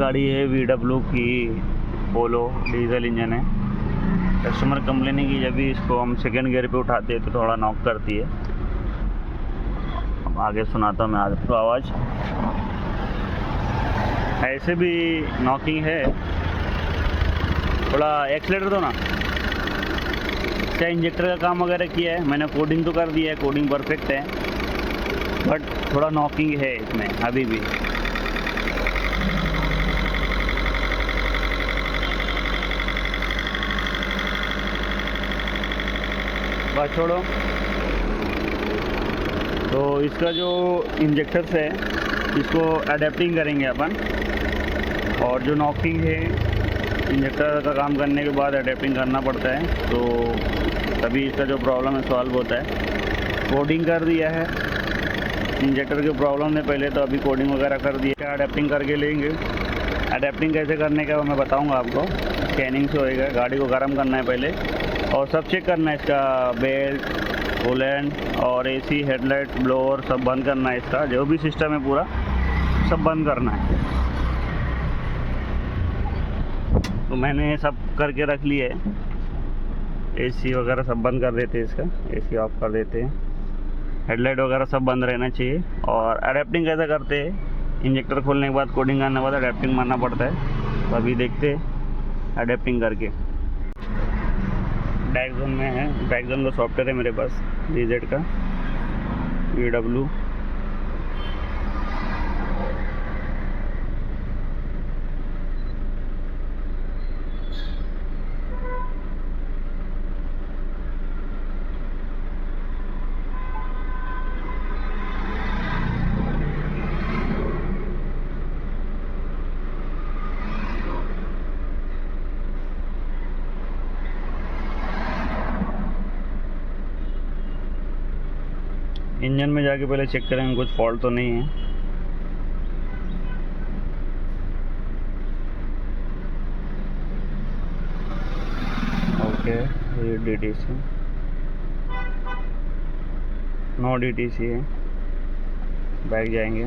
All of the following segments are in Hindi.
गाड़ी है VW की पोलो, डीजल इंजन है। कस्टमर कंप्लेन है कि जब भी इसको हम सेकेंड गियर पे उठाते हैं तो थोड़ा नॉक करती है। अब आगे सुनाता हूँ मैं आपको आवाज़। ऐसे भी नॉकिंग है, थोड़ा एक्सीलेटर दो ना। क्या इंजेक्टर का काम वगैरह किया है, मैंने कोडिंग तो कर दिया है, कोडिंग परफेक्ट है, बट थोड़ा नॉकिंग है इसमें अभी भी। बस छोड़ो। तो इसका जो इंजेक्टर्स है इसको अडेप्टिंग करेंगे अपन, और जो नॉकिंग है इंजेक्टर का काम करने के बाद अडेप्टिंग करना पड़ता है, तो तभी इसका जो प्रॉब्लम है सॉल्व होता है। कोडिंग कर दिया है, इंजेक्टर की प्रॉब्लम है पहले, तो अभी कोडिंग वगैरह कर दिया, अडेप्टिंग करके लेंगे। अडेप्टिंग कैसे करने का मैं बताऊंगा आपको। स्कैनिंग से होएगा, गाड़ी को गर्म करना है पहले और सब चेक करना है, इसका बेल्ट, कूलेंट और AC, हेडलाइट, ब्लोअर सब बंद करना है। इसका जो भी सिस्टम है पूरा सब बंद करना है। तो मैंने सब करके रख लिया है। AC वगैरह सब बंद कर देते हैं, इसका AC ऑफ कर देते हैं, हेडलाइट वगैरह सब बंद रहना चाहिए। और अडेप्टिंग कैसे करते हैं, इंजेक्टर खोलने के बाद, कोडिंग करने के बाद अडेप्टिंग मारना पड़ता है। तो अभी देखते हैं अडेप्टिंग करके। डायक्सोन में है, डायक्सोन का सॉफ्टवेयर है मेरे पास, DZ का VW। इंजन में जाके पहले चेक करेंगे कुछ फॉल्ट तो नहीं है। ओके, ये DTC, नो DTC है। बैक जाएंगे,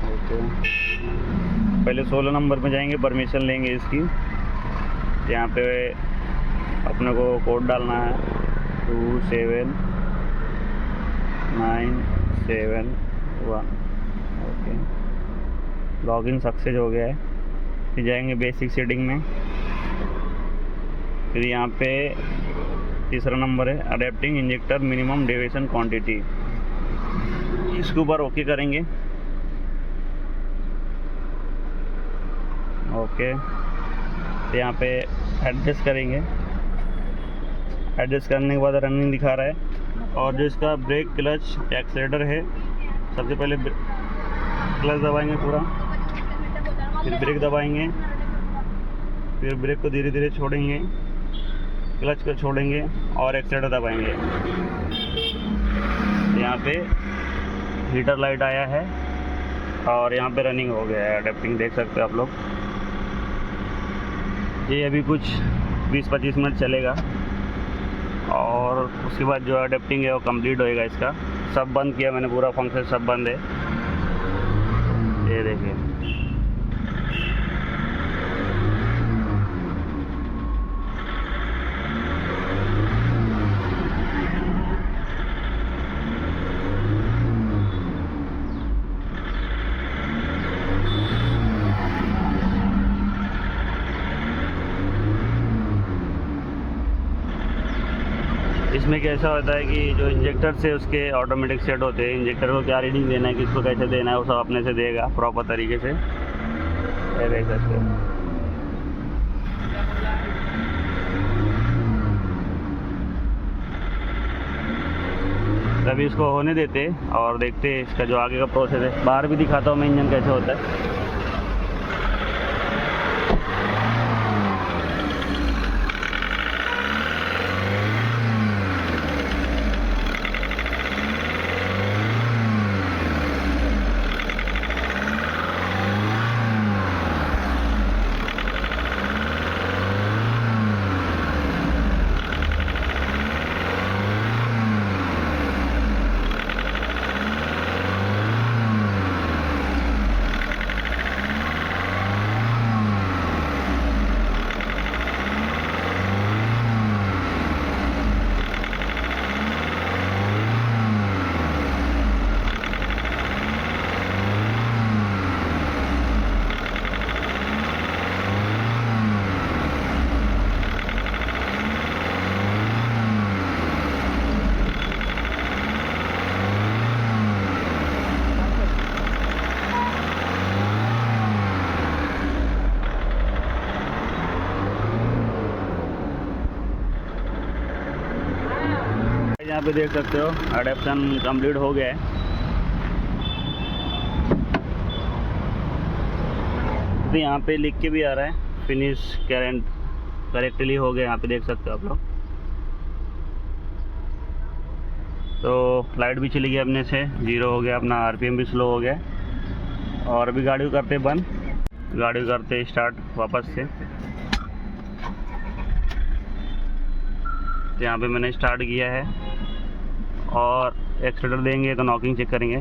ओके। पहले 16 नंबर में जाएंगे, परमिशन लेंगे इसकी। यहाँ पे अपने को कोड डालना है 27971। ओके, लॉगिन सक्सेस हो गया है। फिर जाएंगे बेसिक सेटिंग में, फिर यहाँ पे तीसरा नंबर है adapting injector minimum deviation quantity, इसके ऊपर ओके करेंगे। ओके, तो यहाँ पे एडजस्ट करेंगे। एडजस्ट करने के बाद रनिंग दिखा रहा है। और जो इसका ब्रेक, क्लच, एक्सीलेटर है, सबसे पहले क्लच दबाएंगे पूरा, फिर ब्रेक दबाएंगे, फिर ब्रेक को धीरे धीरे छोड़ेंगे, क्लच को छोड़ेंगे और एक्सीलेटर दबाएंगे। यहाँ पे हीटर लाइट आया है और यहाँ पे रनिंग हो गया है, अडेप्टिंग देख सकते हैं आप लोग। ये अभी कुछ 20-25 मिनट चलेगा और उसके बाद जो अडेप्टिंग है वो कंप्लीट होएगा। इसका सब बंद किया मैंने, पूरा फंक्शन सब बंद है, ये देखिए। इसमें कैसा होता है कि जो इंजेक्टर से उसके ऑटोमेटिक सेट होते हैं, इंजेक्टर को क्या रीडिंग देना है, किसको कैसे देना है, वो सब अपने से देगा प्रॉपर तरीके से, ये देख सकते हो। अभी इसको होने देते और देखते हैं इसका जो आगे का प्रोसेस है। बाहर भी दिखाता हूँ मैं इंजन कैसे होता है। यहाँ पे देख सकते हो एडेप्शन कंप्लीट हो गया है। तो यहाँ पे लिख के भी आ रहा है फिनिश करेक्टली हो गया, यहाँ पे देख सकते हो आप लोग। तो लाइट भी चली गई अपने से, 0 हो गया अपना, आरपीएम भी स्लो हो गया। और अभी गाड़ी को करते बंद, गाड़ी को करते स्टार्ट वापस से। तो यहाँ पे मैंने स्टार्ट किया है और एक्सीलरेटर देंगे तो नॉकिंग चेक करेंगे,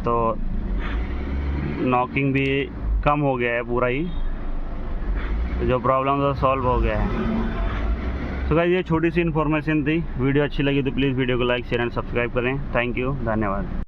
तो नॉकिंग भी कम हो गया है पूरा ही, तो जो प्रॉब्लम था सॉल्व हो गया है। तो गाइस ये छोटी सी इन्फॉर्मेशन थी। वीडियो अच्छी लगी तो प्लीज़ वीडियो को लाइक शेयर एंड सब्सक्राइब करें। थैंक यू, धन्यवाद।